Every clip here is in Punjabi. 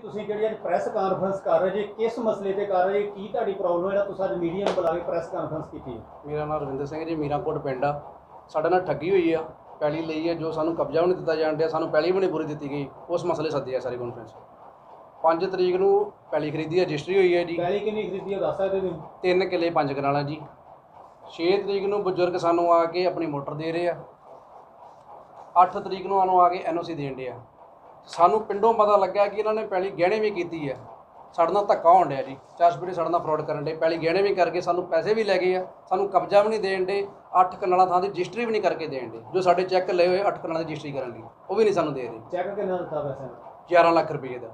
ਤੁਸੀਂ ਜਿਹੜੀ ਅੱਜ ਪ੍ਰੈਸ ਕਾਨਫਰੰਸ ਕਰ ਰਹੇ ਜੀ, ਕਿਸ ਮਸਲੇ ਤੇ ਕਰ ਰਹੇ ਜੀ? ਕੀ ਤੁਹਾਡੀ ਪ੍ਰੋਬਲਮ ਜਿਹੜਾ ਤੁਸੀਂ ਅੱਜ ਮੀਡੀਆ ਨੂੰ ਬੁਲਾ ਕੇ ਪ੍ਰੈਸ ਕਾਨਫਰੰਸ ਕੀਤੀ? ਮੇਰਾ ਨਾਮ ਰਵਿੰਦਰ ਸਿੰਘ ਜੀ, ਮੀਰਾਂਕੋਟ ਪਿੰਡ ਆ। ਸਾਡੇ ਨਾਲ ਠੱਗੀ ਹੋਈ ਆ, ਪੈਲੀ ਲਈ ਹੈ ਜੋ ਸਾਨੂੰ ਕਬਜ਼ਾ ਵੀ ਨਹੀਂ ਦਿੱਤਾ ਜਾਣ ਡਿਆ, ਸਾਨੂੰ ਪੈਲੀ ਵੀ ਨਹੀਂ ਪੂਰੀ ਦਿੱਤੀ ਗਈ। ਉਸ ਮਸਲੇ ਸੱਦੀ ਆ ਸਾਰੀ ਕਾਨਫਰੰਸ। 5 ਤਰੀਕ ਨੂੰ ਪੈਲੀ ਖਰੀਦੀ, ਰਜਿਸਟਰੀ ਹੋਈ ਹੈ ਜੀ। ਪੈਲੀ ਕਿੰਨੀ ਖਰੀਦੀ ਹੈ ਦੱਸ ਸਕਦੇ ਤੁਸੀਂ? 3 ਕਿੱਲੇ 5 ਕਨਾਲਾਂ ਜੀ। 6 ਤਰੀਕ ਨੂੰ ਬਜ਼ੁਰਗ ਸਾਨੂੰ ਆ ਕੇ ਆਪਣੀ ਮੋਟਰ ਦੇ ਰਹੇ ਆ। 8 ਤਰੀਕ ਨੂੰ ਸਾਨੂੰ ਆ ਕੇ NOC ਦੇਣ ਡਿਆ। ਸਾਨੂੰ ਪਿੰਡੋਂ ਪਤਾ ਲੱਗਾ ਕਿ ਇਹਨਾਂ ਨੇ ਪੈਲੀ ਗਹਿਣੇ ਵੀ ਕੀਤੀ ਹੈ। ਸਾਡੇ ਨਾਲ ਧੱਕਾ ਹੋਣ ਡਿਆ ਜੀ, ਚਾਰਸਪੀਰੇ ਸਾਡੇ ਨਾਲ ਫਰੋਡ ਕਰਨ ਡੇ, ਪੈਲੀ ਗਹਿਣੇ ਵੀ ਕਰਕੇ ਸਾਨੂੰ ਪੈਸੇ ਵੀ ਲੈ ਗਏ ਆ, ਸਾਨੂੰ ਕਬਜ਼ਾ ਵੀ ਨਹੀਂ ਦੇਣ ਡੇ। 8 ਕਨਾਲਾਂ ਥਾਂ ਦੀ ਰਜਿਸਟਰੀ ਵੀ ਨਹੀਂ ਕਰਕੇ ਦੇਣ ਡੇ। ਜੋ ਸਾਡੇ ਚੈੱਕ ਲਏ ਹੋਏ 8 ਕਨਾਲਾਂ ਦੀ ਰਜਿਸਟਰੀ ਕਰਨ ਲਈ, ਉਹ ਵੀ ਨਹੀਂ ਸਾਨੂੰ ਦੇ ਰਹੇ। ਚੈੱਕ ਕਿੰਨਾ ਦਿੱਤਾ ਪੈਸੇ? 11 ਲੱਖ ਰੁਪਏ ਦਾ।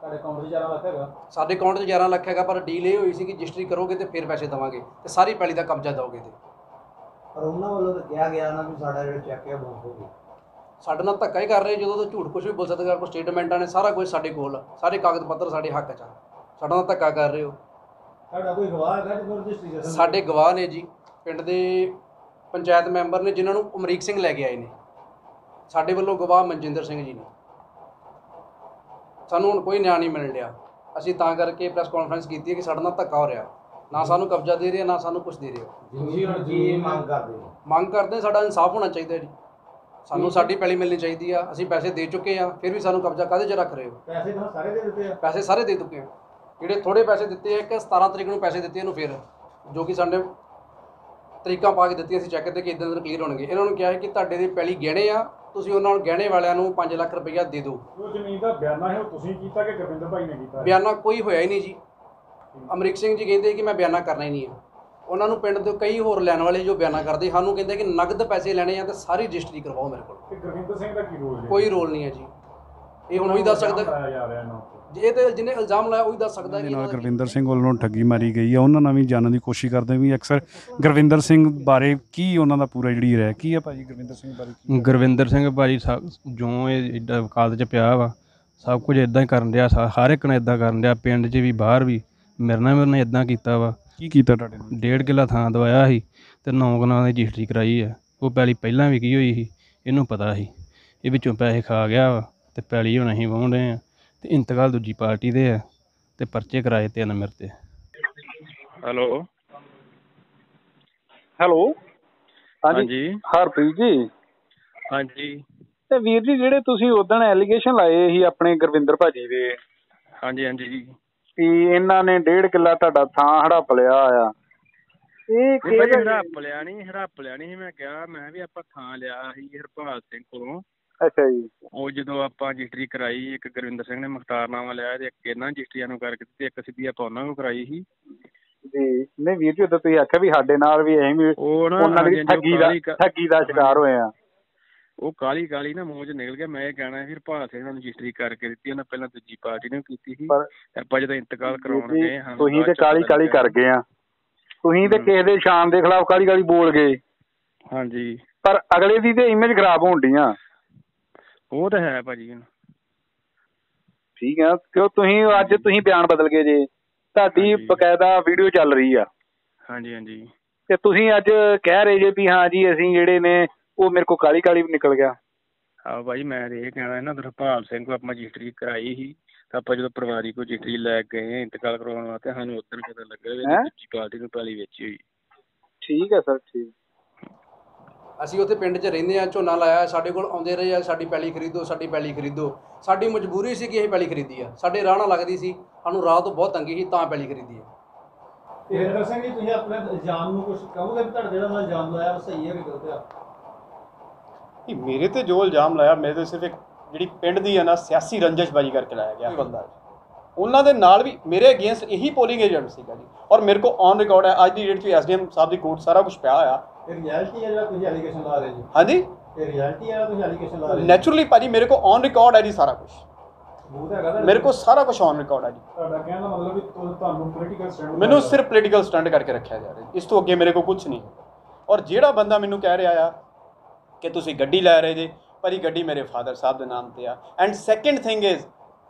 ਤੁਹਾਡੇ ਅਕਾਊਂਟ 'ਚ 11 ਲੱਖ ਹੈਗਾ? ਸਾਡੇ ਅਕਾਊਂਟ 'ਚ 11 ਲੱਖ ਹੈਗਾ, ਪਰ ਡੀਲ ਇਹ ਹੋਈ ਸੀ ਕਿ ਰਜਿਸਟਰੀ ਕਰੋਗੇ ਤੇ ਫਿਰ ਪੈਸੇ ਦੇਵਾਂਗੇ ਤੇ ਸਾਰੀ ਪੈਲੀ ਦਾ ਕਬਜ਼ਾ ਦਿਓਗੇ। ਤੇ ਪਰ ਉਹਨਾਂ ਵੱਲੋਂ ਤਾਂ ਕਿਹਾ ਗਿਆ ਨਾ ਵੀ ਸਾਡਾ ਜਿਹੜਾ ਚੈੱਕ ਹੈ ਬੌਂਸ ਹੋ ਗਿਆ। ਸਾਡੇ ਨਾਲ ਧੱਕਾ ਹੀ ਕਰ ਰਹੇ। ਜਦੋਂ ਤੋਂ ਝੂਠ ਕੁਝ ਵੀ ਬੋਲ ਸਕਦੇ, ਕੋਈ ਸਟੇਟਮੈਂਟਾਂ ਨੇ, ਸਾਰਾ ਕੁਝ ਸਾਡੇ ਕੋਲ, ਸਾਰੇ ਕਾਗਜ਼ ਪੱਤਰ ਸਾਡੇ ਹੱਕ 'ਚ ਆ। ਸਾਡੇ ਨਾਲ ਧੱਕਾ ਕਰ ਰਹੇ ਹੋ। ਤੁਹਾਡਾ ਕੋਈ ਗਵਾਹ ਹੈਗਾ ਜਿਹਨੂੰ ਰਜਿਸਟਰੀ ਕਰਨ? ਸਾਡੇ ਗਵਾਹ ਨੇ ਜੀ, ਪਿੰਡ ਦੇ ਪੰਚਾਇਤ ਮੈਂਬਰ ਨੇ, ਜਿਨ੍ਹਾਂ ਨੂੰ ਅਮਰੀਕ ਸਿੰਘ ਲੈ ਕੇ ਆਏ ਨੇ। ਸਾਡੇ ਵੱਲੋਂ ਗਵਾਹ ਮਨਜਿੰਦਰ ਸਿੰਘ ਜੀ ਨੇ। ਸਾਨੂੰ ਹੁਣ ਕੋਈ ਨਿਆਂ ਨਹੀਂ ਮਿਲਣ ਡਿਆ। ਅਸੀਂ ਤਾਂ ਕਰਕੇ ਪ੍ਰੈਸ ਕਾਨਫਰੰਸ ਕੀਤੀ ਹੈ ਕਿ ਸਾਡੇ ਨਾਲ ਧੱਕਾ ਹੋ ਰਿਹਾ, ਨਾ ਸਾਨੂੰ ਕਬਜ਼ਾ ਦੇ ਰਿਹਾ, ਨਾ ਸਾਨੂੰ ਕੁਝ ਦੇ ਰਿਹਾ। ਤੁਸੀਂ ਹੁਣ ਕੀ ਮੰਗ ਕਰਦੇ ਹੋ? ਮੰਗ ਕਰਦੇ ਸਾਡਾ ਇਨਸਾਫ ਹੋਣਾ ਚਾਹੀਦਾ ਜੀ। ਸਾਨੂੰ ਸਾਡੀ ਪੈਲੀ ਮਿਲਣੀ ਚਾਹੀਦੀ ਆ। ਅਸੀਂ ਪੈਸੇ ਦੇ ਚੁੱਕੇ ਆ, ਫਿਰ ਵੀ ਸਾਨੂੰ ਕਬਜ਼ਾ ਕਾਹਦੇ 'ਚ ਰੱਖ ਰਹੇ ਹੋ? ਪੈਸੇ ਤਾਂ ਸਾਰੇ ਦੇ ਦਿੱਤੇ ਆ। ਪੈਸੇ ਸਾਰੇ ਦੇ ਚੁੱਕੇ ਆ। ਜਿਹੜੇ ਥੋੜੇ ਪੈਸੇ ਦਿੱਤੇ ਆ, ਇੱਕ 17 ਤਰੀਕ ਨੂੰ ਪੈਸੇ ਦਿੱਤੇ ਇਹਨੂੰ, ਫਿਰ ਜੋ ਕਿ ਸਾਡੇ ਤਰੀਕਾਂ ਪਾ ਕੇ ਦਿੱਤੀਆਂ ਸੀ ਚੈੱਕ ਤੇ ਕਿ ਇਦਾਂ ਦਿਨ ਕਲੀਅਰ ਹੋਣਗੇ। ਇਹਨਾਂ ਨੂੰ ਕਿਹਾ ਹੈ ਕਿ ਤੁਹਾਡੇ ਦੀ ਪੈਲੀ ਗਹਿਣੇ ਆ, ਤੁਸੀਂ ਉਹਨਾਂ ਨੂੰ ਗਹਿਣੇ ਵਾਲਿਆਂ ਨੂੰ 5 ਲੱਖ ਰੁਪਈਆ ਦੇ ਦਿਓ। ਉਹ ਜ਼ਮੀਨ ਦਾ ਬਿਆਨਾ ਹੈ, ਉਹ ਤੁਸੀਂ ਕੀਤਾ ਕਿ ਗੁਰਵਿੰਦਰ ਭਾਈ ਨੇ ਕੀਤਾ? ਬਿਆਨਾ ਕੋਈ ਹੋਇਆ ਹੀ ਨਹੀਂ ਜੀ। ਅਮਰੀਕ ਸਿੰਘ ਜੀ ਕਹਿੰਦੇ ਕਿ ਮੈਂ ਬਿਆਨਾ ਕਰਨਾ ਹੀ ਨਹੀਂ ਆ। ਉਹਨਾਂ ਨੂੰ ਪਿੰਡ ਦੇ ਕਈ ਹੋਰ ਲੈਣ ਵਾਲੇ ਜੋ ਬਿਆਨਾ ਕਰਦੇ, ਸਾਨੂੰ ਕਹਿੰਦੇ ਕਿ ਨਗਦ ਪੈਸੇ ਲੈਣੇ ਆ ਤੇ ਸਾਰੀ ਰਜਿਸਟਰੀ ਕਰਵਾਓ ਮੇਰੇ ਕੋਲ। ਤੇ ਗੁਰਵਿੰਦਰ ਸਿੰਘ ਦਾ ਕੀ ਰੋਲ ਹੈ? ਕੋਈ ਰੋਲ ਨਹੀਂ ਹੈ ਜੀ। ਇਹ ਹੁਣ ਉਹੀ ਦੱਸ ਸਕਦਾ, ਜੇ ਤੇ ਜਿਹਨੇ ਇਲਜ਼ਾਮ ਲਾਇਆ ਉਹੀ ਦੱਸ ਸਕਦਾ। ਨਾਲ ਗੁਰਵਿੰਦਰ ਸਿੰਘ ਵੱਲੋਂ ਠੱਗੀ ਮਾਰੀ ਗਈ ਆ, ਉਹਨਾਂ ਨਾਲ ਵੀ ਜਾਣਨ ਦੀ ਕੋਸ਼ਿਸ਼ ਕਰਦੇ ਵੀ ਅਕਸਰ ਗੁਰਵਿੰਦਰ ਸਿੰਘ ਬਾਰੇ ਕੀ ਉਹਨਾਂ ਦਾ ਪੂਰਾ ਜਿਹੜੀ ਰਹਿ ਕੀ ਆ ਭਾਜੀ ਗੁਰਵਿੰਦਰ ਸਿੰਘ ਬਾਰੇ? ਗੁਰਵਿੰਦਰ ਸਿੰਘ ਭਾਜੀ ਜੋ ਇਹ ਇੱਦਾਂ ਵਕਾਲਤ 'ਚ ਪਿਆ ਵਾ, ਸਭ ਕੁਝ ਇੱਦਾਂ ਹੀ ਕਰਨ ਡਿਆ, ਹਰ ਇੱਕ ਨੇ ਇੱਦਾਂ ਕਰਨ ਡਿਆ, ਪਿੰਡ 'ਚ ਵੀ ਬਾਹਰ ਵੀ। ਮੇਰੇ ਨਾਲ ਵੀ ਉਹਨੇ ਇੱਦਾਂ ਕੀਤਾ ਵਾ। ਕੀ ਕੀਤਾ ਤੁਹਾਡੇ ਨਾਲ? 1.5 ਕਿੱਲਾ ਥਾਂ ਦਵਾਇਆ ਸੀ ਤੇ 9 ਕਨਾਲਾਂ ਦੀ ਰਜਿਸਟਰੀ ਕਰਾਈ ਆ। ਉਹ ਪੈਲੀ ਪਹਿਲਾਂ ਵੀ ਕੀ ਹੋਈ ਸੀ, ਇਹਨੂੰ ਪਤਾ ਸੀ। ਇਹ ਵਿੱਚੋਂ ਪੈਸੇ ਖਾ ਗਿਆ ਵਾ ਤੇ ਪੈਲੀ ਹੁਣ ਅਸੀਂ ਵਾਹੁਣ ਰਹੇ ਆ ਤੇ ਇੰਤਕਾਲ ਦੂਜੀ ਪਾਰਟੀ ਦੇ ਆ ਤੇ ਪਰਚੇ ਕਰਾਏ 3 ਮੇਰੇ ਤੇ। ਹੈਲੋ ਹੈਲੋ, ਹਾਂਜੀ ਹਰਪ੍ਰੀਤ ਜੀ। ਹਾਂਜੀ ਤੇ ਵੀਰ ਜੀ, ਜਿਹੜੇ ਤੁਸੀਂ ਉਦਣ ਐਲੀਗੇਸ਼ਨ ਲਾਏ ਸੀ ਆਪਣੇ ਗੁਰਵਿੰਦਰ ਭਾਜੀ ਦੇ, ਹਾਂਜੀ ਹਾਂਜੀ ਜੀ, ਵੀ ਇਹਨਾਂ ਨੇ 1.5 ਕਿੱਲਾ ਤੁਹਾਡਾ ਥਾਂ ਹੜੱਪ ਲਿਆ ਆ, ਇਹ ਹੜੱਪ ਲਿਆ ਨਹੀਂ ਸੀ। ਮੈਂ ਕਿਹਾ ਮੈਂ ਵੀ ਆਪਾਂ ਥਾਂ ਲਿਆ ਸੀ ਹਰਪਾਲ ਸਿੰਘ ਕੋਲੋਂ। ਅੱਛਾ ਜੀ। ਉਹ ਜਦੋਂ ਆਪਾਂ ਰਜਿਸਟਰੀ ਕਰਾਈ, ਇੱਕ ਗੁਰਵਿੰਦਰ ਸਿੰਘ ਨੇ ਮੁਖਤਾਰਨਾਮਾ ਲਿਆ ਤੇ ਇੱਕ ਇਹਨਾਂ ਰਜਿਸਟਰੀਆਂ ਨੂੰ ਕਰਕੇ ਦਿੱਤੀ, ਇੱਕ ਸਿੱਧੀ ਆਪਾਂ ਉਹਨਾਂ ਨੂੰ ਕਰਾਈ ਸੀ ਜੀ। ਨਹੀਂ ਵੀਰ ਜੀ, ਉਦੋਂ ਤੁਸੀਂ ਆਖਿਆ ਵੀ ਸਾਡੇ ਨਾਲ ਵੀ ਐਵੇਂ ਉਹਨਾਂ ਦੀ ਠੱਗੀ ਦਾ ਸ਼ਿਕਾਰ ਹੋਏ ਆ। ਉਹ ਕਾਲੀ ਨਾ ਮੂੰਹ 'ਚ ਨਿਕਲ ਗਿਆ। ਮੈਂ ਇਹ ਕਹਿਣਾ ਸੀ ਹਰਪਾਲ ਸਿੰਘ ਨੂੰ ਰਜਿਸਟਰੀ ਕਰਕੇ ਦਿੱਤੀ, ਉਹਨਾਂ ਪਹਿਲਾਂ ਦੂਜੀ ਪਾਰਟੀ ਨੇ ਕੀਤੀ ਸੀ। ਆਪਾਂ ਜਦੋਂ ਇੰਤਕਾਲ ਕਰਾਉਣ ਗਏ, ਤੁਸੀਂ ਤੇ ਕਾਲੀ ਕਰ ਗਏ ਆ। ਤੁਸੀਂ ਤੇ ਕਿਸੇ ਦੇ ਸ਼ਾਨ ਦੇ ਖਿਲਾਫ ਕਾਲੀ ਬੋਲ ਗਏ। ਹਾਂਜੀ, ਪਰ ਅਗਲੇ ਦੀ ਤੇ ਇਮੇਜ ਖਰਾਬ ਹੋਣ ਡੀਆਂ। ਉਹ ਤਾਂ ਹੈ ਭਾਜੀ। ਠੀਕ ਆ, ਕਿਉਂ ਤੁਸੀਂ ਬਿਆਨ ਬਦਲ ਗਏ ਜੇ, ਤੁਹਾਡੀ ਬਕਾਇਦਾ ਵੀਡੀਓ ਚੱਲ ਰਹੀ ਆ। ਹਾਂਜੀ ਹਾਂਜੀ। ਤੇ ਤੁਸੀਂ ਅੱਜ ਕਹਿ ਰਹੇ ਜੇ ਵੀ ਹਾਂ ਜੀ ਅਸੀਂ ਜਿਹੜੇ ਨੇ ਉਹ ਮੇਰੇ ਕੋਲ ਕਾਲੀ ਵੀ ਨਿਕਲ ਗਿਆ। ਹਾਂ ਭਾਈ, ਮੈਂ ਇਹ ਕਹਿਣਾ ਨਾ, ਹਰਪਾਲ ਸਿੰਘ ਕੋਲ ਆਪਾਂ ਰਜਿਸਟਰੀ ਕਰਾਈ ਸੀ ਤਾਂ ਆਪਾਂ ਜਦੋਂ ਪਰਿਵਾਰੀ ਕੋਲ ਰਜਿਸਟਰੀ ਲੈ ਗਏ ਇੰਤਕਾਲ ਕਰਵਾਉਣ ਵਾਸਤੇ, ਸਾਨੂੰ ਉੱਧਰ ਪਤਾ ਲੱਗਾ ਦੂਜੀ ਪਾਰਟੀ ਨੂੰ ਪੈਲੀ ਵੇਚੀ ਹੋਈ। ਠੀਕ ਹੈ ਸਰ, ਠੀਕ। ਅਸੀਂ ਉੱਥੇ ਪਿੰਡ 'ਚ ਰਹਿੰਦੇ ਆ, ਝੋਨਾ ਲਾਇਆ, ਸਾਡੇ ਕੋਲ ਆਉਂਦੇ ਰਹੇ ਆ, ਸਾਡੀ ਪੈਲੀ ਖਰੀਦੋ, ਸਾਡੀ ਪੈਲੀ ਖਰੀਦੋ। ਸਾਡੀ ਮਜਬੂਰੀ ਸੀ ਕਿ ਅਸੀਂ ਪੈਲੀ ਖਰੀਦੀ ਆ, ਸਾਡੇ ਰਾਹ ਨਾਲ ਲੱਗਦੀ ਸੀ, ਸਾਨੂੰ ਰਾਹ ਤੋਂ ਬਹੁਤ ਤੰਗੀ ਸੀ, ਤਾਂ ਪੈਲੀ ਖਰੀਦੀ ਆ। ਹਰਿੰਦਰ ਸਿੰਘ ਜੀ, ਤੁਸੀਂ ਆਪਣੇ ਇਲਜ਼ਾਮ ਨੂੰ ਕੁਝ ਕਹੋਗੇ ਵੀ ਤੁਹਾਡਾ ਜਿਹੜਾ ਇਲਜ਼ਾਮ ਲਾਇਆ ਉਹ ਸਹੀ ਹੈ ਕਿ ਗਲਤ ਆ? ਮੇਰੇ ਤੇ ਜੋ ਇਲਜ਼ਾਮ ਲਾਇਆ, ਮੇਰੇ ਤੇ ਸਿਰਫ ਇੱਕ ਜਿਹੜੀ ਪਿੰਡ ਦੀ ਹੈ ਨਾ ਸਿਆਸੀ ਰੰਜਿਸ਼ਬਾਜ਼ੀ ਕਰਕੇ ਲਾਇਆ ਗਿਆ ਬੰਦਾ। ਉਹਨਾਂ ਦੇ ਨਾਲ ਵੀ ਮੇਰੇ ਅਗੇਂਸਟ ਇਹੀ ਪੋਲਿੰਗ ਏਜੰਟ ਸੀਗਾ ਜੀ, ਔਰ ਮੇਰੇ ਕੋਲ ਔਨ ਰਿਕਾਰਡ ਹੈ। ਅੱਜ ਦੀ ਡੇਟ 'ਚ ਐਸਡੀਐਮ ਸਾਹਿਬ ਦੀ ਕੋਰਟ ਸਾਰਾ ਕੁਝ ਪਿਆ ਹੋਇਆ। ਇਹ ਰਿਐਲਿਟੀ ਹੈ ਜਿਹੜਾ ਤੁਸੀਂ ਐਲੀਗੇਸ਼ਨ ਲਾ ਰਹੇ ਜੀ? ਹਾਂਜੀ, ਇਹ ਰਿਐਲਿਟੀ ਹੈ ਤੁਸੀਂ ਐਲੀਗੇਸ਼ਨ ਲਾ ਰਹੇ? ਨੈਚੁਰਲੀ ਭਾਜੀ, ਮੇਰੇ ਕੋਲ ਔਨ ਰਿਕਾਰਡ ਹੈ ਜੀ ਸਾਰਾ ਕੁਝ। ਮੇਰੇ ਕੋਲ ਸਾਰਾ ਕੁਝ ਔਨ ਰਿਕਾਰਡ ਹੈ ਜੀ। ਤੁਹਾਡਾ ਕਹਿਣ ਦਾ ਮਤਲਬ ਵੀ ਤੁਹਾਨੂੰ ਪੋਲੀਟੀਕਲ ਸਟੈਂਡ, ਮੈਨੂੰ ਸਿਰਫ ਪੋਲੀਟੀਕਲ ਸਟੰਟ ਕਰਕੇ ਰੱਖਿਆ ਜਾ ਰਿਹਾ, ਇਸ ਤੋਂ ਅੱਗੇ ਮੇਰੇ ਕੋਲ ਕੁਝ ਨਹੀਂ। ਔਰ ਜਿਹੜਾ ਬੰਦਾ ਮੈਨੂੰ ਕਹਿ ਰਿਹਾ ਆ ਕਿ ਤੁਸੀਂ ਗੱਡੀ ਲੈ ਰਹੇ ਜੇ, ਭਾਜੀ ਗੱਡੀ ਮੇਰੇ ਫਾਦਰ ਸਾਹਿਬ ਦੇ ਨਾਮ ਤੇ ਆ। ਐਂਡ ਸੈਕਿੰਡ ਥਿੰਗ ਇਜ਼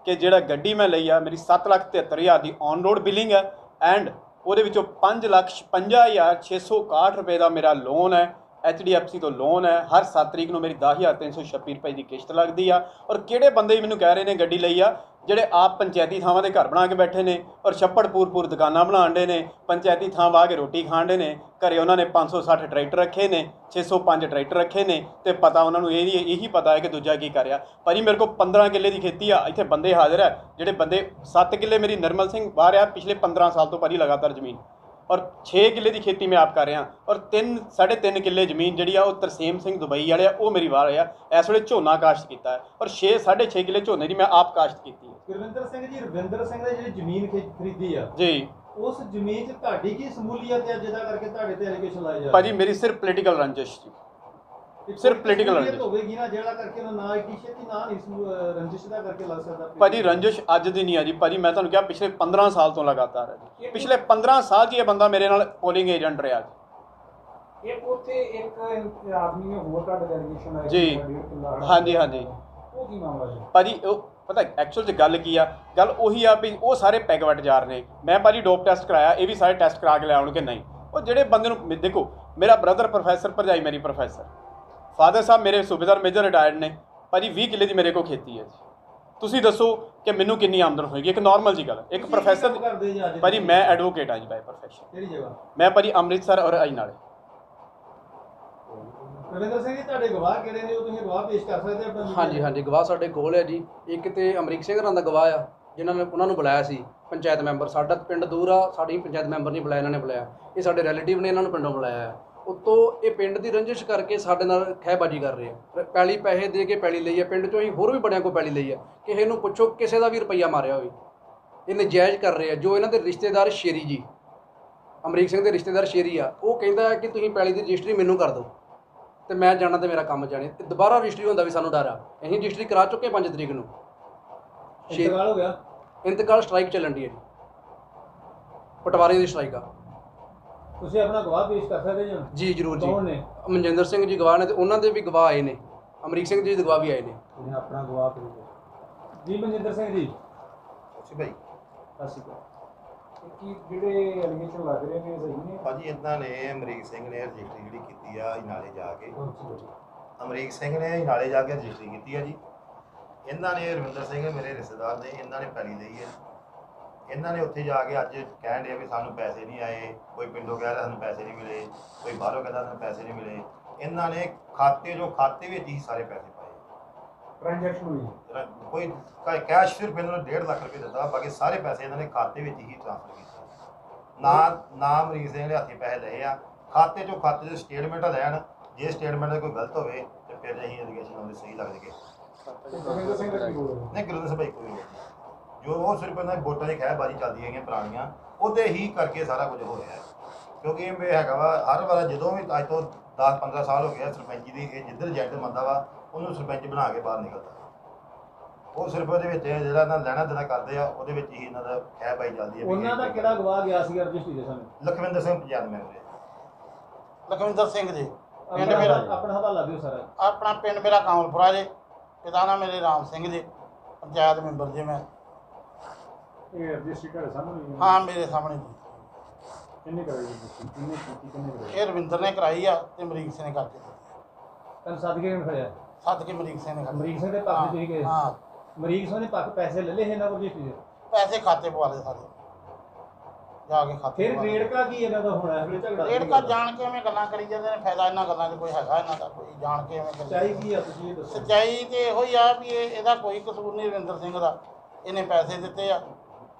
ਕਿ ਜਿਹੜਾ ਗੱਡੀ ਮੈਂ ਲਈ ਆ, ਮੇਰੀ 7,73,000 ਦੀ ਔਨ ਰੋਡ ਬਿਲਿੰਗ ਹੈ ਐਂਡ ਉਹਦੇ ਵਿੱਚੋਂ 5,56,661 ਰੁਪਏ ਦਾ ਮੇਰਾ ਲੋਨ ਹੈ। HDFC ਤੋਂ ਲੋਨ ਹੈ। ਹਰ 7 ਤਰੀਕ ਨੂੰ ਮੇਰੀ 10,326 ਰੁਪਏ ਦੀ ਕਿਸ਼ਤ ਲੱਗਦੀ ਆ। ਔਰ ਕਿਹੜੇ ਬੰਦੇ ਮੈਨੂੰ ਕਹਿ ਰਹੇ ਨੇ ਗੱਡੀ ਲਈ ਆ, ਜਿਹੜੇ ਆਪ ਪੰਚਾਇਤੀ ਥਾਵਾਂ ਦੇ ਘਰ ਬਣਾ ਕੇ ਬੈਠੇ ਨੇ ਔਰ ਛੱਪੜ ਪੂਰ ਦੁਕਾਨਾਂ ਬਣਾਉਣ ਡੇ ਨੇ, ਪੰਚਾਇਤੀ ਥਾਂ ਵਾਹ ਕੇ ਰੋਟੀ ਖਾਣ ਡੇ ਨੇ। ਘਰੇ ਉਹਨਾਂ ਨੇ 560 ਟਰੈਕਟਰ ਰੱਖੇ ਨੇ, 605 ਟਰੈਕਟਰ ਰੱਖੇ ਨੇ, ਤੇ ਪਤਾ ਉਹਨਾਂ ਨੂੰ ਇਹੀ ਪਤਾ ਹੈ ਕਿ ਦੂਜਾ ਕੀ ਕਰ ਰਿਹਾ। ਭਾਜੀ ਮੇਰੇ ਕੋਲ 15 ਕਿੱਲੇ ਦੀ ਖੇਤੀ ਆ, ਇੱਥੇ ਬੰਦੇ ਹਾਜ਼ਰ ਹੈ ਜਿਹੜੇ ਬੰਦੇ 7 ਕਿੱਲੇ ਮੇਰੀ ਨਰਮਲ ਸਿੰਘ ਵਾਹ ਰਿਹਾ ਪਿਛਲੇ 15 ਸਾਲ ਤੋਂ ਭਾਜੀ ਲਗਾਤਾਰ ਜ਼ਮੀਨ, ਔਰ 6 ਕਿੱਲੇ ਦੀ ਖੇਤੀ ਮੈਂ ਆਪ ਕਰ ਰਿਹਾ। ਔਰ 3.5 ਕਿੱਲੇ ਜ਼ਮੀਨ ਜਿਹੜੀ ਆ ਉਹ ਤਰਸੇਮ ਸਿੰਘ ਦੁਬਈ ਵਾਲੇ ਆ, ਉਹ ਮੇਰੀ ਵਾਹ ਰਿਹਾ। ਇਸ ਵੇਲੇ ਝੋਨਾ ਕਾਸ਼ਤ ਕੀਤਾ ਹੈ ਔਰ 6.5 ਕਿੱਲੇ ਝੋਨੇ ਦੀ ਮੈਂ ਆਪ ਕਾਸ਼ਤ ਕੀਤੀ ਹੈ। ਗੁਰਵਿੰਦਰ ਸਿੰਘ ਜੀ, ਰਵਿੰਦਰ ਸਿੰਘ ਨੇ ਜਿਹੜੀ ਜ਼ਮੀਨ ਖਰੀਦੀ ਆ ਜੀ, ਉਸ ਜ਼ਮੀਨ 'ਚ ਤੁਹਾਡੀ ਕੀ ਸਮੂਲੀਅਤ ਹੈ ਜਿਹਦਾ ਕਰਕੇ ਤੁਹਾਡੇ ਤੇ ਐਲੀਗੇਸ਼ਨ ਲਾਏ ਜਾ ਰਹੇ? ਭਾਜੀ ਮੇਰੀ ਸਿਰਫ ਪੋਲੀਟੀਕਲ ਰੰਜਿਸ਼ ਜੀ, ਸਿਰਫ ਪੋਲੀਟੀਕਲ ਰੰਜਿਸ਼ ਹੋਵੇਗੀ ਨਾ, ਜਿਹੜਾ ਕਰਕੇ ਨਾ ਇੱਡੀ ਛੇਤੀ ਨਾ ਨਹੀਂ ਰੰਜਿਸ਼ ਦਾ ਕਰਕੇ ਲੱਗ ਸਕਦਾ। ਭਾਜੀ ਰੰਜਿਸ਼ ਅੱਜ ਦੀ ਨਹੀਂ ਆ ਜੀ ਭਾਜੀ, ਮੈਂ ਤੁਹਾਨੂੰ ਕਿਹਾ ਪਿਛਲੇ 15 ਸਾਲ ਤੋਂ ਲਗਾਤਾਰ ਹੈ ਜੀ। ਪਿਛਲੇ 15 ਸਾਲ 'ਚ ਇਹ ਬੰਦਾ ਮੇਰੇ ਨਾਲ ਪੋਲਿੰਗ ਏਜੰਟ ਰਿਹਾ ਜੀ। ਇੱਕ ਉੱਥੇ ਇੱਕ ਆਦਮੀ ਨੇ ਹੋਰ ਤੁਹਾਡੇ ਡੈਲੀਗੇਸ਼ਨ ਆਇਆ ਜੀ, ਹਾਂਜੀ ਹਾਂਜੀ। ਉਹ ਕੀ ਮਾਮਲਾ ਜੀ ਭਾਜੀ ਉਹ ਪਤਾ ਐਕਚੁਅਲ 'ਚ ਗੱਲ ਕੀ ਆ, ਗੱਲ ਉਹੀ ਆ ਵੀ ਉਹ ਸਾਰੇ ਪੈਗਵਟ ਜਾਰ ਨੇ। ਮੈਂ ਭਾਜੀ ਡੋਪ ਟੈਸਟ ਕਰਾਇਆ, ਇਹ ਵੀ ਸਾਰੇ ਟੈਸਟ ਕਰਾ ਕੇ ਲੈ ਆਉਣਗੇ ਨਹੀਂ। ਉਹ ਜਿਹੜੇ ਬੰਦੇ ਨੂੰ ਦੇਖੋ, ਮੇਰਾ ਬ੍ਰਦਰ ਪ੍ਰੋਫੈਸਰ, ਭਰਜਾਈ ਮੇਰੀ ਪ੍ਰੋਫੈਸਰ, ਫਾਦਰ ਸਾਹਿਬ ਮੇਰੇ ਸੂਬੇਦਾਰ ਮੇਜਰ ਰਿਟਾਇਰਡ ਨੇ ਭਾਜੀ। 20 ਕਿੱਲੇ ਦੀ ਮੇਰੇ ਕੋਲ ਖੇਤੀ ਹੈ ਜੀ। ਤੁਸੀਂ ਦੱਸੋ ਕਿ ਮੈਨੂੰ ਕਿੰਨੀ ਆਮਦਨ ਹੋਏਗੀ? ਇੱਕ ਨਾਰਮਲ ਜੀ ਗੱਲ, ਇੱਕ ਪ੍ਰੋਫੈਸਰ ਭਾਜੀ, ਮੈਂ ਐਡਵੋਕੇਟ ਹਾਂ ਜੀ ਬਾਈ ਪ੍ਰੋਫੈਸ਼ਨ। ਕਿਹੜੀ ਜਗ੍ਹਾ? ਮੈਂ ਭਾਜੀ ਅੰਮ੍ਰਿਤਸਰ ਔਰ ਅਜਨਾਲੇ। ਰਵਿੰਦਰ ਸਿੰਘ ਜੀ, ਤੁਹਾਡੇ ਗਵਾਹ ਕਿਹੜੇ ਨੇ, ਉਹ ਤੁਸੀਂ ਗਵਾਹ ਪੇਸ਼ ਕਰ ਸਕਦੇ ਹੋ? ਹਾਂਜੀ ਹਾਂਜੀ, ਗਵਾਹ ਸਾਡੇ ਕੋਲ ਹੈ ਜੀ। ਇੱਕ ਤੇ ਅਮਰੀਕ ਸਿੰਘ ਹੋਰਾਂ ਦਾ ਗਵਾਹ ਆ, ਜਿਨ੍ਹਾਂ ਨੇ ਉਹਨਾਂ ਨੂੰ ਬੁਲਾਇਆ ਸੀ ਪੰਚਾਇਤ ਮੈਂਬਰ। ਸਾਡਾ ਪਿੰਡ ਦੂਰ ਆ, ਸਾਡੀ ਪੰਚਾਇਤ ਮੈਂਬਰ ਨਹੀਂ ਬੁਲਾਇਆ, ਇਹਨਾਂ ਨੇ ਬੁਲਾਇਆ। ਇਹ ਸਾਡੇ ਰਿਲੇਟਿਵ ਨੇ, ਇਹਨਾਂ ਨੂੰ ਪਿੰਡੋਂ ਬੁਲਾਇਆ ਆ। ਉੱਤੋਂ ਇਹ ਪਿੰਡ ਦੀ ਰੰਜਿਸ਼ ਕਰਕੇ ਸਾਡੇ ਨਾਲ ਖਹਿਬਾਜੀ ਕਰ ਰਹੇ ਆ। ਪੈਲੀ ਪੈਸੇ ਦੇ ਕੇ ਪੈਲੀ ਲਈ ਆ, ਪਿੰਡ 'ਚੋਂ ਹੀ ਹੋਰ ਵੀ ਬੜਿਆਂ ਕੋਲ ਪੈਲੀ ਲਈ ਆ। ਕਿਸੇ ਨੂੰ ਪੁੱਛੋ ਕਿਸੇ ਦਾ ਵੀ ਰੁਪਈਆ ਮਾਰਿਆ ਹੋਵੇ, ਇਹ ਨਜਾਇਜ਼ ਕਰ ਰਹੇ ਆ। ਜੋ ਇਹਨਾਂ ਦੇ ਰਿਸ਼ਤੇਦਾਰ ਸ਼ੇਰੀ ਜੀ, ਅਮਰੀਕ ਸਿੰਘ ਦੇ ਰਿਸ਼ਤੇਦਾਰ ਸ਼ੇਰੀ ਆ, ਉਹ ਕਹਿੰਦਾ ਕਿ ਤੁਸੀਂ ਪੈਲੀ ਦੀ ਰਜਿਸਟਰੀ ਮੈਨੂੰ ਕਰ ਦਿਓ ਤੇ ਮੈਂ ਜਾਣਾ ਤੇ ਮੇਰਾ ਕੰਮ ਜਾਣੇ। ਤੇ ਦੁਬਾਰਾ ਰਜਿਸਟਰੀ ਹੁੰਦਾ ਵੀ ਸਾਨੂੰ ਡਰ ਆ। ਅਸੀਂ ਰਜਿਸਟਰੀ ਕਰਾ ਚੁੱਕੇ 5 ਤਰੀਕ ਨੂੰ। ਇੰਤਕਾਲ ਹੋ ਗਿਆ? ਇੰਤਕਾਲ ਸਟ੍ਰਾਈਕ ਚੱਲਣ ਦੀ ਹੈ ਜੀ, ਪਟਵਾਰੀ ਦੀ ਸਟ੍ਰਾਈਕ ਆ। ਤੁਸੀਂ ਆਪਣਾ ਗਵਾਹ ਪੇਸ਼ ਕਰ ਸਕਦੇ ਜੀ? ਜੀ ਜ਼ਰੂਰ ਜੀ। ਕੌਣ ਨੇ? ਮਨਜਿੰਦਰ ਸਿੰਘ ਜੀ ਗਵਾਹ ਨੇ, ਤੇ ਉਹਨਾਂ ਦੇ ਵੀ ਗਵਾਹ ਆਏ ਨੇ। ਅਮਰੀਕ ਸਿੰਘ ਜੀ ਦੇ ਗਵਾਹ ਵੀ ਆਏ ਨੇ। ਉਹਨੇ ਆਪਣਾ ਗਵਾਹ ਪੇਸ਼ ਜੀ ਮਨਜਿੰਦਰ ਸਿੰਘ ਜੀ, ਅੱਛਾ ਭਾਈ, ਅਸੀਂ ਕੀ ਜਿਹੜੇ ਐਲੀਗੇਸ਼ਨ ਲੱਗ ਰਹੇ ਨੇ ਸਹੀ ਨੇ? ਭਾਜੀ ਇੱਦਾਂ ਨੇ, ਅਮਰੀਕ ਸਿੰਘ ਨੇ ਰਜਿਸਟਰੀ ਜਿਹੜੀ ਕੀਤੀ ਆ ਨਾਲੇ ਜਾ ਕੇ, ਅਮਰੀਕ ਸਿੰਘ ਨੇ ਨਾਲੇ ਜਾ ਕੇ ਰਜਿਸਟਰੀ ਕੀਤੀ ਆ ਜੀ। ਇਹਨਾਂ ਨੇ ਰਵਿੰਦਰ ਸਿੰਘ ਮੇਰੇ ਰਿਸ਼ਤੇਦਾਰ ਨੇ, ਇਹਨਾਂ ਨੇ ਪੈਲੀ ਲਈ ਹੈ। ਇਹਨਾਂ ਨੇ ਉੱਥੇ ਜਾ ਕੇ ਅੱਜ ਕਹਿਣ ਡਿਆ ਵੀ ਸਾਨੂੰ ਪੈਸੇ ਨਹੀਂ ਆਏ। ਕੋਈ ਪਿੰਡੋਂ ਕਹਿ ਰਿਹਾ ਸਾਨੂੰ ਪੈਸੇ ਨਹੀਂ ਮਿਲੇ, ਕੋਈ ਬਾਹਰੋਂ ਕਹਿੰਦਾ ਸਾਨੂੰ ਪੈਸੇ ਨਹੀਂ ਮਿਲੇ। ਇਹਨਾਂ ਨੇ ਖਾਤੇ ਵਿੱਚ ਹੀ ਸਾਰੇ ਪੈਸੇ ਪਾਏ। ਟ੍ਰਾਂਜੈਕਸ਼ਨ ਹੋਈ ਕੋਈ ਕੈਸ਼ ਸਿਰਫ ਇਹਨਾਂ ਨੂੰ 1.5 ਲੱਖ ਰੁਪਏ ਦਿੱਤਾ, ਬਾਕੀ ਸਾਰੇ ਪੈਸੇ ਇਹਨਾਂ ਨੇ ਖਾਤੇ ਵਿੱਚ ਹੀ ਟ੍ਰਾਂਸਫਰ ਕੀਤੇ। ਨਾ ਅਮਰੀਕ ਸਿੰਘ ਦੇ ਹੱਥੀਂ ਪੈਸੇ ਲਏ ਆ, ਖਾਤੇ ਦੇ ਸਟੇਟਮੈਂਟ ਲੈਣ। ਜੇ ਸਟੇਟਮੈਂਟ ਕੋਈ ਗਲਤ ਹੋਵੇ ਤੇ ਫਿਰ ਅਸੀਂ ਐਲੀਗੇਸ਼ਨ ਆਉਂਦੇ ਸਹੀ ਲੱਗ ਜਾਗੇ। ਗੁਰਵਿੰਦਰ ਸਿੰਘ ਦਾ ਕੀ ਬੋਲ ਨਹੀਂ, ਗੁਰਵਿੰਦਰ ਸਿੰਘ ਭਾਈ ਕੋਈ ਨਹੀਂ, ਜੋ ਉਹ ਸਿਰਫ ਇਹਨਾਂ ਵੋਟਾਂ ਦੀ ਖਹਿਬਾਜ਼ੀ ਚੱਲਦੀ ਹੈਗੀਆਂ ਪੁਰਾਣੀਆਂ, ਉਹਦੇ ਹੀ ਕਰਕੇ ਸਾਰਾ ਕੁਝ ਹੋ ਰਿਹਾ ਹੈ। ਕਿਉਂਕਿ ਇਹ ਹੈਗਾ ਵਾ ਹਰ ਵਾਰ ਜਦੋਂ ਵੀ ਅੱਜ ਤੋਂ 10-15 ਸਾਲ ਹੋ ਗਏ ਸਰਪੰਚੀ ਦੀ, ਇਹ ਜਿੱਧਰ ਏਜੰਟ ਮੰਨਦਾ ਵਾ ਉਹਨੂੰ ਸਰਪੰਚ ਬਣਾ ਕੇ ਬਾਹਰ ਨਿਕਲਦਾ। ਉਹ ਸਿਰਫ ਉਹਦੇ ਵਿੱਚ ਜਿਹੜਾ ਇਹਨਾਂ ਲੈਣਾ ਦੇਣਾ ਕਰਦੇ ਆ, ਉਹਦੇ ਵਿੱਚ ਹੀ ਇਹਨਾਂ ਦਾ ਖਹਿਬਾਜ਼ੀ ਚੱਲਦੀ ਹੈ। ਉਹਨਾਂ ਦਾ ਕਿਹੜਾ ਗਵਾਹ ਗਿਆ ਸੀ ਰਜਿਸਟਰੀ ਦੇ ਸਮੇਂ? ਲਖਵਿੰਦਰ ਸਿੰਘ ਪੰਚਾਇਤ ਮੈਂਬਰ। ਲਖਵਿੰਦਰ ਸਿੰਘ ਜੀ, ਪਿੰਡ ਮੇਰਾ ਆਪਣਾ ਹਵਾਲਾ ਦਿਓ ਸਾਰਾ। ਆਪਣਾ ਪਿੰਡ ਮੇਰਾ ਕਾਮਲਪੁਰਾ ਜੀ, ਪਿਤਾ ਨਾਮ ਮੇਰੇ ਰਾਮ ਸਿੰਘ ਜੀ, ਪੰਚਾਇਤ ਮੈਂਬਰ ਜੀ ਮੈਂ। ਇਹ ਰਜਿਸਟਰੀ ਤੁਹਾਡੇ ਸਾਹਮਣੇ? ਹਾਂ, ਮੇਰੇ ਸਾਹਮਣੇ ਜੀ। ਕਿੰਨੇ ਕਰਾਈ ਰਜਿਸਟਰੀ? ਕਿੰਨੇ ਕੀਤੀ, ਕਿੰਨੇ ਕਰਾਈ? ਇਹ ਰਵਿੰਦਰ ਨੇ ਕਰਾਈ ਆ ਤੇ ਅਮਰੀਕ ਸਿੰਘ ਨੇ ਕਰਕੇ ਤੈਨੂੰ ਸਦਕੇ ਨੂੰ ਖੜਿਆ? ਸੱਦ ਕੇ ਅਮਰੀਕ ਸਿੰਘ ਨੇ ਅਮਰੀਕ ਸਿੰਘ ਦੇ ਪੱਖ ਤੁਸੀਂ ਗਏ? ਹਾਂ, ਅਮਰੀਕ ਸਿੰਘ ਨੇ ਪੱਖ ਪੈਸੇ ਲੈ ਲਏ ਇਹਨਾਂ ਕੋਲ ਰਜਿਸਟਰੀ ਦੇ? ਪੈਸੇ ਖਾਤੇ ਪਵਾ ਲਏ ਸਾਰੇ ਜਾ ਕੇ ਖਾਤੇ। ਫਿਰ ਰੇੜਕਾ ਕੀ ਇਹਨਾਂ ਦਾ ਹੋਣਾ ਹੈ? ਝਗੜਾ ਰੇੜਕਾ ਜਾਣ ਕੇ ਐਵੇਂ ਗੱਲਾਂ ਕਰੀ ਜਾਂਦੇ ਨੇ, ਫਾਇਦਾ ਇਹਨਾਂ ਗੱਲਾਂ 'ਚ ਕੋਈ ਹੈਗਾ ਇਹਨਾਂ ਦਾ ਕੋਈ? ਜਾਣ ਕੇ ਐਵੇਂ ਕਰੀ ਸੱਚਾਈ ਕੀ ਆ ਤੁਸੀਂ ਇਹ ਦੱਸੋ? ਸੱਚਾਈ ਤੇ ਇਹੋ ਹੀ ਆ ਵੀ ਇਹਦਾ ਕੋਈ ਕਸੂਰ ਨਹੀਂ ਰਵਿੰਦਰ ਸਿੰਘ ਦਾ। ਇਹਨੇ ਪੈਸੇ ਦਿੱਤੇ ਆ।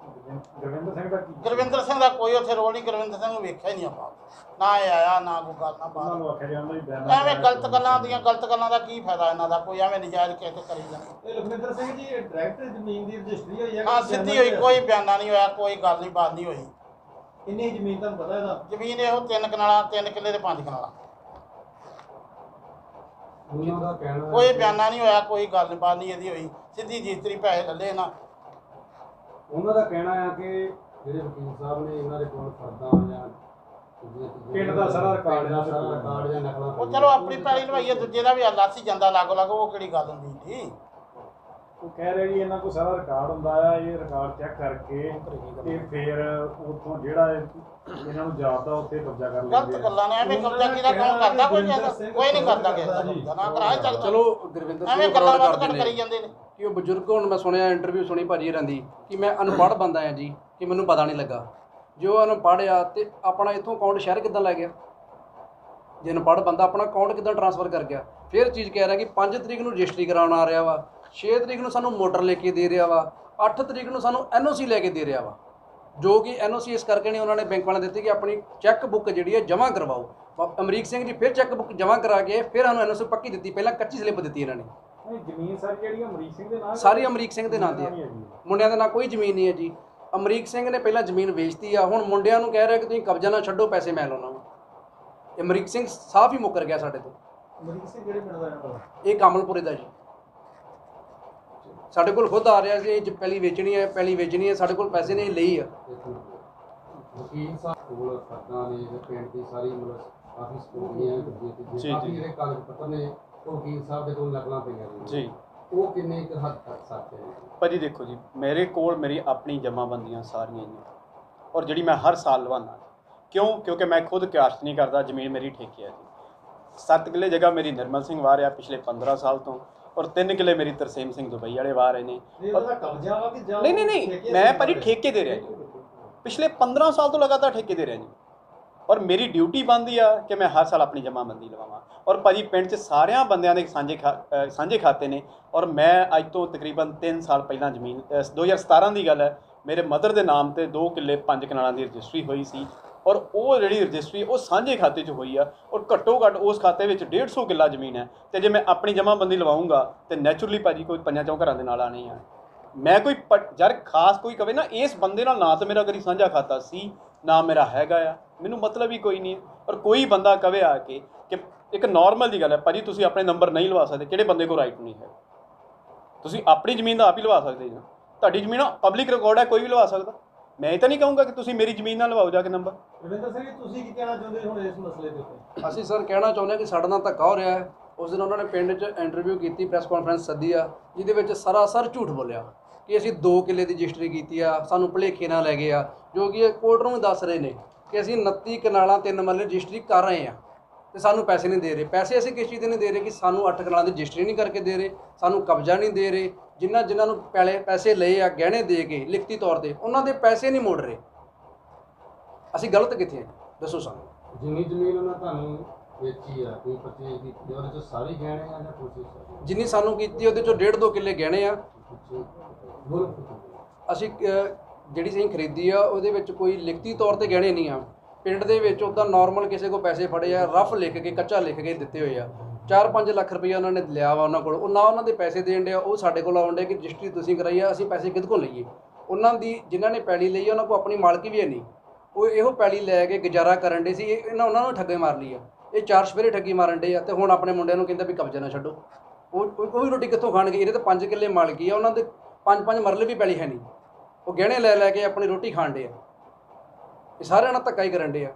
ਗੁਰਵਿੰਦਰ ਸਿੰਘ ਦਾ ਕੀ? ਗੁਰਵਿੰਦਰ ਸਿੰਘ ਦਾ ਕੋਈ ਉੱਥੇ ਰੋਲ ਨਹੀਂ। ਗੁਰਵਿੰਦਰ ਸਿੰਘ ਨੂੰ ਵੇਖਿਆ ਹੀ ਨਹੀਂ ਆਪਾਂ, ਨਾ ਇਹ ਆਇਆ ਨਾ ਕੋਈ ਗੱਲ ਨਾ ਉਹਨਾਂ ਬਾਤ। ਨੂੰ ਆਖਿਆ ਜਾਂਦਾ ਵੀ ਐਵੇਂ ਗਲਤ ਗੱਲਾਂ ਦਾ ਕੀ ਫਾਇਦਾ ਇਹਨਾਂ ਦਾ? ਕੋਈ ਐਵੇਂ ਨਜਾਇਜ਼ ਕਿਸੇ ਕਰੀ ਜਾਂਦੇ। ਇਹ ਲਖਵਿੰਦਰ ਸਿੰਘ ਜੀ, ਇਹ ਡਾਇਰੈਕਟ ਜ਼ਮੀਨ ਦੀ ਰਜਿਸਟਰੀ ਹੋਈ ਹੈ? ਹਾਂ, ਸਿੱਧੀ ਹੋਈ, ਕੋਈ ਬਿਆਨਾ ਨਹੀਂ ਹੋਇਆ, ਕੋਈ ਗੱਲ ਨਹੀਂ ਬਾਤ ਨਹੀਂ ਹੋਈ। ਇੰਨੀ ਜ਼ਮੀਨ ਤੁਹਾਨੂੰ ਪਤਾ ਇਹਦਾ? ਜ਼ਮੀਨ ਇਹੋ 3 ਕਨਾਲਾਂ, 3 ਕਿੱਲੇ ਤੇ 5 ਕਨਾਲਾਂ। ਉਹਨਾਂ ਦਾ ਕਹਿਣਾ ਕੋਈ ਬਿਆਨਾ ਨਹੀਂ ਹੋਇਆ, ਕੋਈ ਗੱਲ ਬਾਤ ਨਹੀਂ ਇਹਦੀ ਹੋਈ। ਸਿੱਧੀ ਰਜਿਸਟਰੀ ਪੈਸੇ ਲੱਲੇ ਨਾ। ਉਹਨਾਂ ਦਾ ਕਹਿਣਾ ਹੈ ਕਿ ਜਿਹੜੇ ਵਕੀਲ ਸਾਹਿਬ ਨੇ ਇਹਨਾਂ ਦੇ ਕੋਲ ਫਰਦਾਂ ਜਾਂ ਪਿੰਡ ਦਾ ਸਾਰਾ ਰਿਕਾਰਡ ਜਾਂ ਨਕਲਾਂ ਉਹ ਚਲੋ ਆਪਣੀ ਪੈਲੀ ਲਵਾਈਏ, ਦੂਜੇ ਦਾ ਵੀ ਲੱਥ ਹੀ ਜਾਂਦਾ ਲਾਗੋ ਲਾਗੋ, ਉਹ ਕਿਹੜੀ ਗੱਲ ਹੁੰਦੀ ਜੀ? ਉਹ ਕਹਿ ਰਹੇ ਜੀ ਇਹਨਾਂ ਕੋਲ ਸਾਰਾ ਰਿਕਾਰਡ ਹੁੰਦਾ ਆ, ਇਹ ਰਿਕਾਰਡ ਚੈੱਕ ਕਰਕੇ ਤੇ ਫਿਰ ਉੱਥੋਂ ਜਿਹੜਾ ਇਹਨਾਂ ਨੂੰ ਜਾਪਦਾ ਉੱਥੇ ਕਬਜ਼ਾ ਕਰ ਲੈਂਦੇ ਗਲਤ ਗੱਲਾਂ ਨੇ। ਐਵੇਂ ਕਬਜ਼ਾ ਕਿਹਦਾ ਕੌਣ ਕਰਦਾ? ਕੋਈ ਨਹੀਂ ਕਰਦਾ ਕਿਸੇ ਦਾ ਕਬਜ਼ਾ। ਨਾ ਕਰਾਏ ਚੱਲ ਚਲੋ ਗੁਰਵਿੰਦਰ ਸਿੰਘ ਐਵੇਂ ਗੱਲਾਂ ਬਰੋਡ ਵੱਧ ਕਰਦੇ ਕਰੀ ਨੇ ਜਾਂਦੇ ਨੇ ਕਿ ਉਹ ਬਜ਼ੁਰਗ, ਹੁਣ ਮੈਂ ਸੁਣਿਆ ਇੰਟਰਵਿਊ ਸੁਣੀ ਭਾਜੀ ਹੋਰਾਂ ਦੀ ਕਿ ਮੈਂ ਅਨਪੜ੍ਹ ਬੰਦਾ ਆ ਜੀ, ਕਿ ਮੈਨੂੰ ਪਤਾ ਨਹੀਂ ਲੱਗਾ। ਜੋ ਅਨਪੜ੍ਹ ਆ ਤੇ ਆਪਣਾ ਇੱਥੋਂ ਅਕਾਊਂਟ ਸ਼ਹਿਰ ਕਿੱਦਾਂ ਲੈ ਗਿਆ? ਜੇ ਅਨਪੜ੍ਹ ਬੰਦਾ ਆਪਣਾ ਅਕਾਊਂਟ ਕਿੱਦਾਂ ਟ੍ਰਾਂਸਫਰ ਕਰ ਗਿਆ? ਫਿਰ ਚੀਜ਼ ਕਹਿ ਰਿਹਾ ਕਿ 5 ਤਰੀਕ ਨੂੰ ਰਜਿਸਟਰੀ ਕਰਾਉਣ ਆ ਰਿਹਾ ਵਾ, 6 ਤਰੀਕ ਨੂੰ ਸਾਨੂੰ ਮੋਟਰ ਲੈ ਕੇ ਦੇ ਰਿਹਾ ਵਾ, 8 ਤਰੀਕ ਨੂੰ ਸਾਨੂੰ NOC ਲੈ ਕੇ ਦੇ ਰਿਹਾ ਵਾ, ਜੋ ਕਿ NOC ਇਸ ਕਰਕੇ ਨਹੀਂ ਉਹਨਾਂ ਨੇ ਬੈਂਕ ਵਾਲਿਆਂ ਦਿੱਤੀ ਕਿ ਆਪਣੀ ਚੈੱਕ ਬੁੱਕ ਜਿਹੜੀ ਹੈ ਜਮ੍ਹਾਂ ਕਰਵਾਓ। ਅਮਰੀਕ ਸਿੰਘ ਜੀ ਫਿਰ ਚੈੱਕ ਬੁੱਕ ਜਮ੍ਹਾਂ ਕਰਾ ਕੇ ਫਿਰ ਸਾਨੂੰ NOC ਪੱਕੀ ਦਿੱਤੀ, ਪਹਿਲਾਂ ਕੱਚੀ ਸਲਿੱਪ ਦਿੱਤੀ ਇਹਨਾਂ ਨੇ। ਜ਼ਮੀਨ ਸਾਰੀ ਜਿਹੜੀ ਅਮਰੀਕ ਸਿੰਘ ਦੇ ਨਾਂ, ਸਾਰੀ ਅਮਰੀਕ ਸਿੰਘ ਦੇ ਨਾਂ ਦੀ ਹੈ, ਮੁੰਡਿਆਂ ਦੇ ਨਾਂ ਕੋਈ ਜ਼ਮੀਨ ਨਹੀਂ ਹੈ ਜੀ। ਅਮਰੀਕ ਸਿੰਘ ਨੇ ਪਹਿਲਾਂ ਜ਼ਮੀਨ ਵੇਚਤੀ ਆ, ਹੁਣ ਮੁੰਡਿਆਂ ਨੂੰ ਕਹਿ ਰਿਹਾ ਕਿ ਤੁਸੀਂ ਕਬਜ਼ਾ ਨਾ ਛੱਡੋ, ਪੈਸੇ ਮੈਂ ਲਾਉਣਾ ਵਾ। ਅਮਰੀਕ ਸਿੰਘ ਸਾਫ਼ ਹੀ ਮੁੱਕਰ ਗਿਆ ਸਾਡੇ ਤੋਂ। ਅਮਰੀਕ ਸਿੰਘ ਕਿਹੜੇ ਪਿੰਡ ਦਾ ਰਹਿਣ ਵਾਲਾ? ਇਹ ਕਮਲਪੁਰੇ ਦਾ ਜੀ। ਸਾਡੇ ਕੋਲ ਖੁਦ ਆ ਰਿਹਾ ਸੀ, ਇਹ ਪਹਿਲੀ ਵੇਚਣੀ ਹੈ, ਪਹਿਲੀ ਵੇਚਣੀ ਹੈ, ਸਾਡੇ ਕੋਲ ਪੈਸੇ ਨਹੀਂ ਲਈ ਆ। ਵਕੀਲ ਸਾਹਿਬ ਕੋਲ ਫਰਦਾਂ ਨੇ ਜਾਂ ਪਿੰਡ ਦੀ ਸਾਰੀ ਮਤਲਬ ਕਾਫੀ ਸਟੋਰੀਆਂ ਜੀ, ਕਾਫੀ ਜਿਹੜੇ ਕਾਗਜ਼ ਪੱਤਰ ਨੇ ਉਹ ਵਕੀਲ ਸਾਹਿਬ ਦੇ ਕੋਲ ਨਕਲਾਂ ਪਈਆਂ ਨੇ ਜੀ। ਉਹ ਕਿੰਨੇ ਕੁ ਹੱਦ ਤੱਕ ਸੱਚ ਹੈ? ਭਾਜੀ ਦੇਖੋ ਜੀ, ਮੇਰੇ ਕੋਲ ਮੇਰੀ ਆਪਣੀ ਜਮ੍ਹਾਂਬੰਦੀਆਂ ਸਾਰੀਆਂ ਹੀ ਔਰ ਜਿਹੜੀ ਮੈਂ ਹਰ ਸਾਲ ਲਵਾਉਂਦਾ। ਕਿਉਂ? ਕਿਉਂਕਿ ਮੈਂ ਖੁਦ ਕਿਆਸਤ ਨਹੀਂ ਕਰਦਾ, ਜ਼ਮੀਨ ਮੇਰੀ ਠੇਕੇ ਹੈ ਜੀ। 7 ਕਿੱਲੇ ਜਗ੍ਹਾ ਮੇਰੀ ਨਿਰਮਲ ਸਿੰਘ ਵਾਹ ਰਿਹਾ ਪਿਛਲੇ 15 ਸਾਲ ਤੋਂ, ਔਰ 3 ਕਿੱਲੇ ਮੇਰੀ ਤਰਸੇਮ ਸਿੰਘ ਦੁਬਈ ਵਾਲੇ ਵਾਹ ਰਹੇ ਨੇ। ਨਹੀਂ, ਮੈਂ ਭਾਜੀ ਠੇਕੇ ਦੇ ਰਿਹਾ ਜੀ, ਪਿਛਲੇ 15 ਸਾਲ ਤੋਂ ਲਗਾਤਾਰ ਠੇਕੇ ਦੇ ਰਿਹਾ ਜੀ। ਔਰ ਮੇਰੀ ਡਿਊਟੀ ਬਣਦੀ ਆ ਕਿ ਮੈਂ ਹਰ ਸਾਲ ਆਪਣੀ ਜਮ੍ਹਾਂਬੰਦੀ ਲਵਾਵਾਂ। ਔਰ ਭਾਜੀ ਪਿੰਡ 'ਚ ਸਾਰਿਆਂ ਬੰਦਿਆਂ ਦੇ ਸਾਂਝੇ ਖਾਤੇ ਨੇ। ਔਰ ਮੈਂ ਅੱਜ ਤੋਂ ਤਕਰੀਬਨ 3 ਸਾਲ ਪਹਿਲਾਂ ਜ਼ਮੀਨ 2017 ਦੀ ਗੱਲ ਹੈ, ਮੇਰੇ ਮਦਰ ਦੇ ਨਾਮ ਤੇ 2 ਕਿੱਲੇ 5 ਕਨਾਲਾਂ ਦੀ ਰਜਿਸਟਰੀ ਹੋਈ ਸੀ। ਔਰ ਉਹ ਜਿਹੜੀ ਰਜਿਸਟਰੀ ਉਹ ਸਾਂਝੇ ਖਾਤੇ 'ਚ ਹੋਈ ਆ, ਔਰ ਘੱਟੋ ਘੱਟ ਉਸ ਖਾਤੇ ਵਿੱਚ 150 ਕਿੱਲਾ ਜ਼ਮੀਨ ਹੈ। ਤੇ ਜੇ ਮੈਂ ਆਪਣੀ ਜਮ੍ਹਾਂਬੰਦੀ ਲਵਾਉਂਗਾ ਤੇ ਨੈਚੁਰਲੀ ਭਾਜੀ ਕੋਈ 5-4 ਘਰਾਂ ਦੇ ਨਾਲ ਆਣੇ ਆ। ਮੈਂ ਕੋਈ ਯਾਰ ਖਾਸ ਕੋਈ ਕਵੇ ਨਾ ਇਸ ਬੰਦੇ ਨਾਲ, ਨਾ ਤਾਂ ਮੇਰਾ ਕਦੀ ਸਾਂਝਾ ਖਾਤਾ ਸੀ, ਨਾ ਮੇਰਾ ਹੈਗਾ ਆ, ਮੈਨੂੰ ਮਤਲਬ ਹੀ ਕੋਈ ਨਹੀਂ। ਔਰ ਕੋਈ ਬੰਦਾ ਕਵੇ ਆ ਕੇ ਕਿ ਇੱਕ ਨਾਰਮਲ ਦੀ ਗੱਲ ਹੈ ਭਾਜੀ, ਤੁਸੀਂ ਆਪਣੇ ਨੰਬਰ ਨਹੀਂ ਲਵਾ ਸਕਦੇ, ਕਿਹੜੇ ਬੰਦੇ ਕੋਲ ਰਾਈਟ ਨਹੀਂ ਹੈ? ਤੁਸੀਂ ਆਪਣੀ ਜ਼ਮੀਨ ਦਾ ਆਪ ਹੀ ਲਵਾ ਸਕਦੇ ਜੀ। ਤੁਹਾਡੀ ਜ਼ਮੀਨ ਪਬਲਿਕ ਰਿਕਾਰਡ ਹੈ, ਕੋਈ ਵੀ ਲਵਾ ਸਕਦਾ। ਮੈਂ ਇਹ ਤਾਂ ਨਹੀਂ ਕਹੂੰਗਾ ਕਿ ਤੁਸੀਂ ਮੇਰੀ ਜ਼ਮੀਨ ਨਾਲ ਲਵਾਓ ਜਾ ਕੇ ਨੰਬਰ। ਰਵਿੰਦਰ ਸਿੰਘ, ਤੁਸੀਂ ਕੀ ਕਹਿਣਾ ਚਾਹੁੰਦੇ ਹੁਣ ਇਸ ਮਸਲੇ ਦੇ ਉੱਤੇ? ਅਸੀਂ ਸਰ ਕਹਿਣਾ ਚਾਹੁੰਦੇ ਹਾਂ ਕਿ ਸਾਡੇ ਨਾਲ ਧੱਕਾ ਹੋ ਰਿਹਾ ਹੈ। ਉਸ ਦਿਨ ਉਹਨਾਂ ਨੇ ਪਿੰਡ 'ਚ ਇੰਟਰਵਿਊ ਕੀਤੀ, ਪ੍ਰੈਸ ਕਾਨਫਰੰਸ ਸੱਦੀ ਆ, ਜਿਹਦੇ ਵਿੱਚ ਸਰਾਸਰ ਝੂਠ ਬੋਲਿਆ ਕਿ ਅਸੀਂ 2 ਕਿੱਲੇ ਦੀ ਰਜਿਸਟਰੀ ਕੀਤੀ ਆ, ਸਾਨੂੰ ਭੁਲੇਖੇ ਨਾਲ ਲੈ ਗਏ ਆ, ਜੋ ਕਿ ਕੋਰਟ ਨੂੰ ਦੱਸ ਰਹੇ ਨੇ ਕਿ ਅਸੀਂ 29 ਕਨਾਲਾਂ 3 ਮਰਲੇ ਰਜਿਸਟਰੀ ਕਰ ਰਹੇ ਹਾਂ ਤੇ ਸਾਨੂੰ ਪੈਸੇ ਨਹੀਂ ਦੇ ਰਹੇ। ਪੈਸੇ ਅਸੀਂ ਕਿਸ ਚੀਜ਼ ਦੇ ਨਹੀਂ ਦੇ ਰਹੇ ਕਿ ਸਾਨੂੰ 8 ਕਨਾਲਾਂ ਦੀ ਰਜਿਸਟਰੀ ਨਹੀਂ ਕਰਕੇ ਦੇ ਰਹੇ, ਸਾਨੂੰ ਕਬਜ਼ਾ ਨਹੀਂ ਦੇ ਰਹੇ। ਜਿਨ੍ਹਾਂ ਨੂੰ ਪੈਸੇ ਲਏ ਆ ਗਹਿਣੇ ਦੇ ਕੇ ਲਿਖਤੀ ਤੌਰ ਤੇ, ਉਹਨਾਂ ਦੇ ਪੈਸੇ ਨਹੀਂ ਮੋੜ ਰਹੇ। ਅਸੀਂ ਗਲਤ ਕਿੱਥੇ ਹਾਂ ਦੱਸੋ ਸਾਨੂੰ? ਜਿੰਨੀ ਜ਼ਮੀਨ ਉਹਨਾਂ ਤੁਹਾਨੂੰ ਵੇਚੀ ਆ, ਕੋਈ ਪਰਚੇਜ ਕੀਤੀ, ਉਹਦੇ 'ਚ ਸਾਰੀ ਗਹਿਣੇ ਆ ਜਾਂ ਕੁਛ? ਜਿੰਨੀ ਸਾਨੂੰ ਕੀਤੀ ਉਹਦੇ 'ਚੋਂ 1.5-2 ਕਿੱਲੇ ਗਹਿਣੇ ਆ। ਅਸੀਂ ਜਿਹੜੀ ਅਸੀਂ ਖਰੀਦੀ ਆ ਉਹਦੇ ਵਿੱਚ ਕੋਈ ਲਿਖਤੀ ਤੌਰ ਤੇ ਗਹਿਣੇ ਨਹੀਂ ਆ। ਪਿੰਡ ਦੇ ਵਿੱਚ ਉੱਦਾਂ ਨਾਰਮਲ ਕਿਸੇ ਕੋਲ ਪੈਸੇ ਫੜੇ ਆ, ਰਫ ਲਿਖ ਕੇ, ਕੱਚਾ ਲਿਖ ਕੇ ਦਿੱਤੇ ਹੋਏ ਆ। 4-5 ਲੱਖ ਰੁਪਈਆ ਉਹਨਾਂ ਨੇ ਲਿਆ ਵਾ ਉਹਨਾਂ ਕੋਲ। ਉਹ ਨਾ ਉਹਨਾਂ ਦੇ ਪੈਸੇ ਦੇਣ ਡਿਆ, ਉਹ ਸਾਡੇ ਕੋਲ ਆਉਣ ਡਿਆ ਕਿ ਰਜਿਸਟਰੀ ਤੁਸੀਂ ਕਰਾਈ ਆ, ਅਸੀਂ ਪੈਸੇ ਕਿਹਦੇ ਕੋਲ ਲਈਏ? ਉਹਨਾਂ ਦੀ ਜਿਨ੍ਹਾਂ ਨੇ ਪੈਲੀ ਲਈ ਆ ਉਹਨਾਂ ਕੋਲ ਆਪਣੀ ਮਾਲਕੀ ਵੀ ਹੈ ਨਹੀਂ। ਉਹ ਇਹੋ ਪੈਲੀ ਲੈ ਕੇ ਗੁਜ਼ਾਰਾ ਕਰਨ ਡੇ ਸੀ। ਉਹਨਾਂ ਨੂੰ ਠੱਗੇ ਮਾਰ ਲਈ ਆ। ਇਹ 4 ਸਵੇਰੇ ਠੱਗੀ ਮਾਰਨ ਡੇ ਆ ਤੇ ਹੁਣ ਆਪਣੇ ਮੁੰਡਿਆਂ ਨੂੰ ਕਹਿੰਦਾ ਵੀ ਕਬਜ਼ਾ ਨਾ ਛੱਡੋ। ਉਹ ਵੀ ਰੋਟੀ ਕਿੱਥੋਂ ਖਾਣਗੇ? ਇਹਦੇ ਤਾਂ 5 ਕਿੱਲੇ ਮਾਲਕੀ ਆ, ਉਹਨਾਂ ਦੇ 5-5 ਮਰਲੇ ਵੀ ਪੈਲੀ ਹੈ ਨਹੀਂ। ਉਹ ਗਹਿਣੇ ਲੈ ਕੇ ਆਪਣੀ ਰੋਟੀ ਖਾਣ ਡੇ ਆ। ਇਹ ਸਾਰਿਆਂ ਨਾਲ ਧੱਕਾ ਹੀ ਕਰਨ ਡੇ ਆ।